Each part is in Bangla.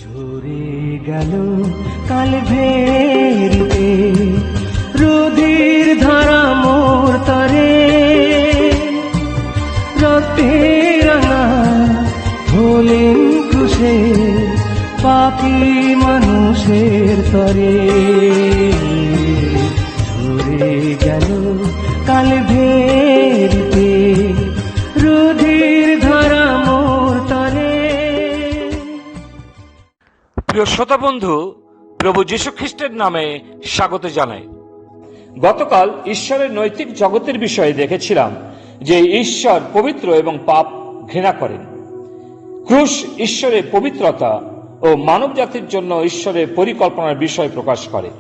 ঝরে গেল কাল ভেরিতে রোদের ধারা মোর তরে, রক্তে রাঙা হলেন ক্রুশে পাপী মানুষের তরে। ঝরে গেল কাল ভেরিতে রোদের ধারা মোর তরে। প্রিয় শ্রোতা বন্ধু, প্রভু যীশু খ্রিস্টের নামে স্বাগত জানাই। গতকাল ঈশ্বরের নৈতিক জগতের বিষয়ে দেখেছিলাম যে ঈশ্বর পবিত্র এবং পাপ ঘৃণা করেন। ক্রুশ ঈশ্বরের পবিত্রতা ও মানব জাতির জন্য ঈশ্বরের পরিকল্পনার বিষয় প্রকাশ করে।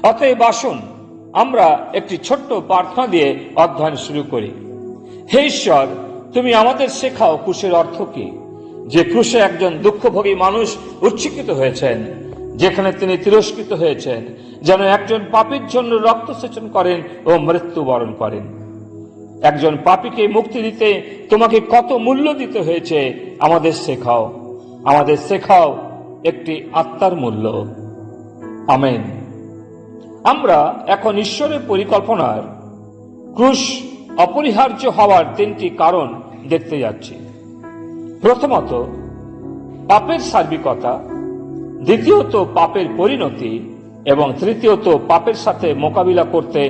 অতএব আসুন আমরা একটি ছোট্ট প্রার্থনা দিয়ে অধ্যয়ন শুরু করি। হে ঈশ্বর, তুমি আমাদের শেখাও ক্রুশের অর্থ কি, যে ক্রুশে একজন দুঃখভোগী মানুষ উচ্চকিত হয়েছেন, যেখানে তিনি তিরস্কৃত হয়েছেন, যেন একজন পাপীর জন্য রক্তসেচন করেন ও মৃত্যুবরণ করেন। একজন পাপীকে মুক্তি দিতে তোমাকে কত মূল্য দিতে হয়েছে আমাদের শেখাও। আমাদের শেখাও একটি আত্মার মূল্য। আমেন। আমরা এখন ঈশ্বরের পরিকল্পনার ক্রুশ অপরিহার্য হওয়ার তিনটি কারণ দেখতে যাচ্ছি। প্রথমত, পাপের সার্বিকতা, দ্বিতীয়ত পাপের পরিণতি এবং তৃতীয়ত পাপের সাথে মোকাবিলা করতে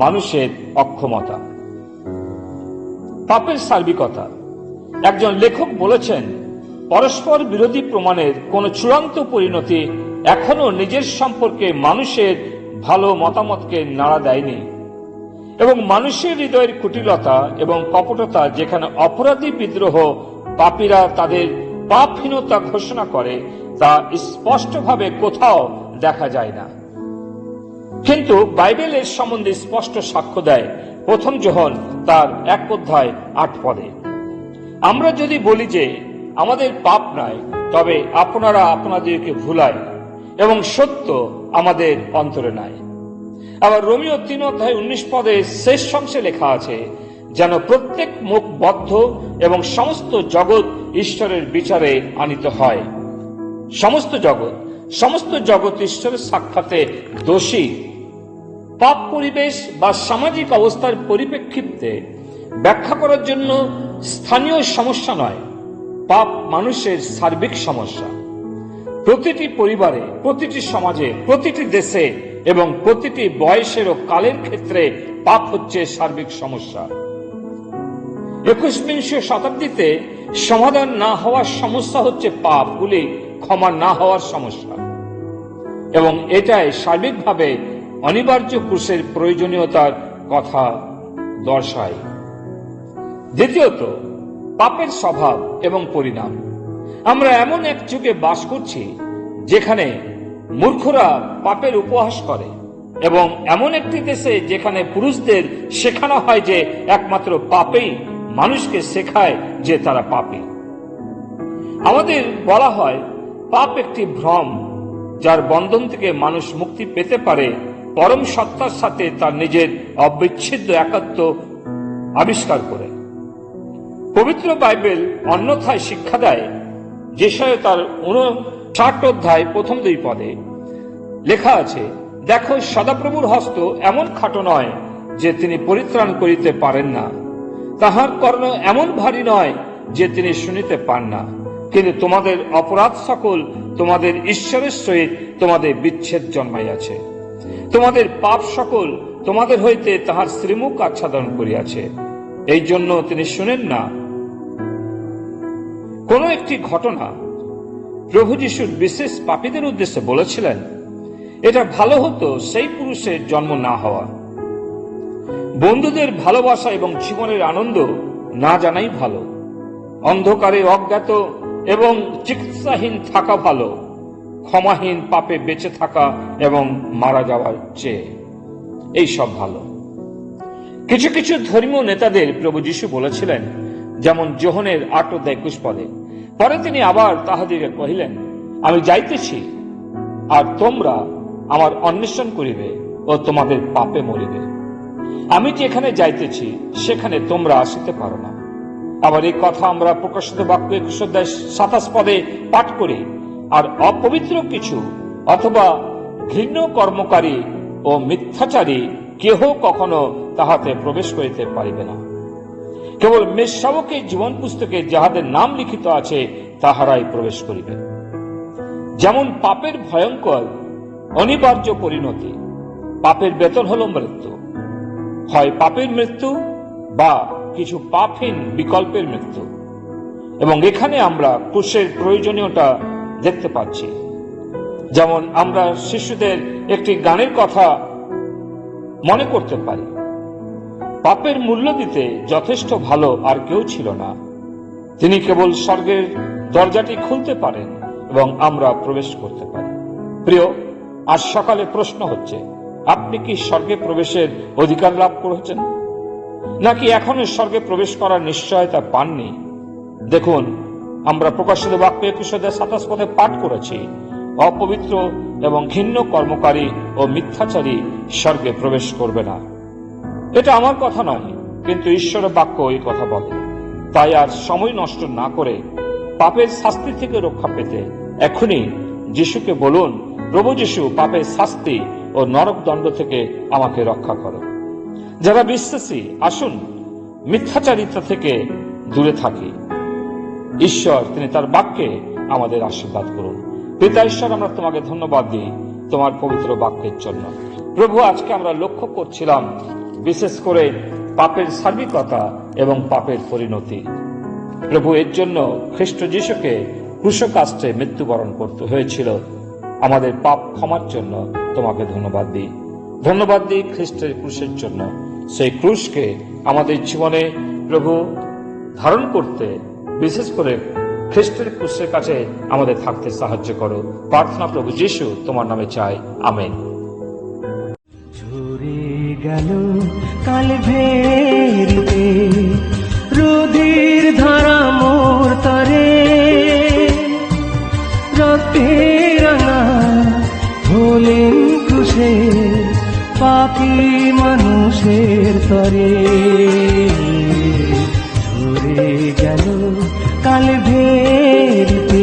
মানুষের অক্ষমতা। পাপের সার্বিকতা। একজন লেখক বলেছেন, পরস্পর বিরোধী প্রমাণের কোন চূড়ান্ত পরিণতি এখনো নিজের সম্পর্কে মানুষের ভালো মতামতকে নাড়া দেয়নি, এবং মানুষের হৃদয়ের কুটিলতা এবং কপটতা, যেখানে অপরাধী বিদ্রোহ পাপীরা তাদের পাপহীনতা ঘোষণা করে, তা স্পষ্টভাবে কোথাও দেখা যায় না। কিন্তু বাইবেলের সম্বন্ধে স্পষ্ট সাক্ষ্য দেয় প্রথম যোহন তার 1:8। আমরা যদি বলি যে আমাদের পাপ নাই, তবে আপনারা আপনাদেরকে ভুলায় এবং সত্য আমাদের অন্তরে নাই। আবার রোমীয় 3:19 শেষ অংশে লেখা আছে, যেন প্রত্যেক মুখ বদ্ধ এবং সমস্ত জগৎ ঈশ্বরের বিচারে আনিত হয়। সমস্ত জগৎ ঈশ্বরের সাক্ষাতে দোষী। পাপ পরিবেশ বা সামাজিক অবস্থার পরিপ্রেক্ষিতে ব্যাখ্যা করার জন্য স্থানীয় সমস্যা নয়, পাপ মানুষের সার্বিক সমস্যা। প্রতিটি পরিবারে, প্রতিটি সমাজে, প্রতিটি দেশে এবং প্রতিটি বয়সের ও কালের ক্ষেত্রে পাপ হচ্ছে সার্বিক সমস্যা। 21বিংশ শতাব্দীতে সমাধান না হওয়ার সমস্যা হচ্ছে পাপগুলি ক্ষমা না হওয়ার সমস্যা, এবং এটাই সার্বিকভাবে অনিবার্য ক্রুশের প্রয়োজনীয়তার কথা দর্শায়। দ্বিতীয়ত, পাপের স্বভাব এবং পরিণাম। আমরা এমন এক যুগে বাস করছি যেখানে মূর্খরা পাপের উপহাস করে, এবং এমন একটি দেশে যেখানে পুরুষদের শেখানো হয় যে একমাত্র পাপেই মানুষকে শেখায় যে তারা পাপী। আমাদের বলা হয় পাপ একটি ভ্রম, যার বন্ধন থেকে মানুষ মুক্তি পেতে পারে পরম সত্তার সাথে তার নিজের অবিচ্ছেদ্য একাত্ম আবিষ্কার করে। পবিত্র বাইবেল অন্যথায় শিক্ষা দেয়, যেসায় তার 59 প্রথম 2 পদে লেখা আছে, দেখো সদাপ্রভুর হস্ত এমন খাটো নয় যে তিনি পরিত্রাণ করিতে পারেন না, তাহার কর্ণ এমন ভারী নয় যে তিনি শুনিতে পান না, কিন্তু তোমাদের অপরাধ সকল তোমাদের ঈশ্বরের সহিত তোমাদের বিচ্ছেদ জন্মাইয়াছে। তোমাদের পাপ সকল তোমাদের হইতে তাহার শ্রীমুখ আচ্ছাদন করিয়াছে, এই জন্য তিনি শুনেন না। কোন একটি ঘটনা প্রভু যীশুর বিশেষ পাপীদের উদ্দেশ্যে বলেছিলেন, এটা ভালো হতো সেই পুরুষের জন্ম না হওয়া। বন্ধুদের ভালোবাসা এবং জীবনের আনন্দ না জানাই ভালো। অন্ধকারে অজ্ঞাত এবং চিকিৎসাহীন থাকা ভালো, ক্ষমাহীন পাপে বেঁচে থাকা এবং মারা যাওয়ার চেয়ে। এই সব ভালো। কিছু কিছু ধর্মীয় নেতাদের প্রভু যীশু বলেছিলেন, যেমন যোহনের 8:21। পরে তিনি আবার তাহাদিগকে কহিলেন, আমি যাইতেছি, আর তোমরা আমার অন্বেষণ করিবে ও তোমাদের পাপে মরিবে। আমি যেখানে যাইতেছি সেখানে তোমরা আসিতে পারো না। আবার এই কথা আমরা প্রকাশিত বাক্য 21:27 পাঠ করি, আর অপবিত্র কিছু অথবা ঘৃণ্য কর্মকারী ও মিথ্যাচারী কেহ কখনো তাহাতে প্রবেশ করিতে পারিবে না। কেবল মেষশাবকের জীবন পুস্তকে যাহাদের নাম লিখিত আছে তাহারাই প্রবেশ করিবে। যেমন পাপের ভয়ঙ্কর অনিবার্য পরিণতি, পাপের বেতন হল মৃত্যু, হয় পাপের মৃত্যু বা কিছু পাপহীন বিকল্পের মৃত্যু। এবং এখানে আমরা ক্রুশের প্রয়োজনীয়তা দেখতে পাচ্ছি। যেমন আমরা শিশুদের একটি গানের কথা মনে করতে পারি, পাপের মূল্য দিতে যথেষ্ট ভালো আর কেউ ছিল না, তিনি কেবল স্বর্গের দরজাটি খুলতে পারেন এবং আমরা প্রবেশ করতে পারি। প্রিয়, আজ সকালে প্রশ্ন হচ্ছে, আপনি কি স্বর্গে প্রবেশের অধিকার লাভ করেছেন, নাকি এখনো স্বর্গে প্রবেশ করার নিশ্চয়তা পাননি? দেখুন, আমরা প্রকাশিত বাক্য 21:27 পদে পাঠ করেছি, অপবিত্র এবং ঘৃণ্য কর্মকারী ও মিথ্যাচারী স্বর্গে প্রবেশ করবে না। এটা আমার কথা নয়, কিন্তু ঈশ্বরের বাক্য এই কথা বলে। তাই আর সময় নষ্ট না করে পাপের শাস্তি থেকে রক্ষা পেতে এখনই যিশুকে বলুন, প্রভু যিশু, পাপের শাস্তি ও নরক দণ্ড থেকে আমাকে রক্ষা করো। যারা বিশ্বাসী, আসুন মিথ্যাচারিতা থেকে দূরে থাকি। ঈশ্বর তিনি তার বাক্যে আমাদের আশীর্বাদ করুন। পিতা ঈশ্বর, আমরা তোমাকে ধন্যবাদ দিই তোমার পবিত্র বাক্যের জন্য। প্রভু, আজকে আমরা লক্ষ্য করছিলাম বিশেষ করে পাপের সার্বিকতা এবং পাপের পরিণতি। প্রভু, এর জন্য খ্রিস্ট যিশুকে ক্রুশকাষ্ঠে মৃত্যুবরণ করতে হয়েছিল আমাদের পাপ ক্ষমার জন্য। তোমাকে ধন্যবাদ দিই। ধন্যবাদ দিই খ্রিস্টের ক্রুশের জন্য। সেই ক্রুশকে আমাদের জীবনে প্রভু ধারণ করতে, বিশেষ করে খ্রিস্টের ক্রুশের কাছে আমাদের থাকতে সাহায্য করো। প্রার্থনা প্রভু যিশু তোমার নামে চাই, আমেন। ঝরে গেল কালভেরিতে রুধির ধারা মোর তরে, রক্তে রাঙা হলেন ক্রুশে পাপী মানুষের তরে। ঝরে গেল কালভেরিতে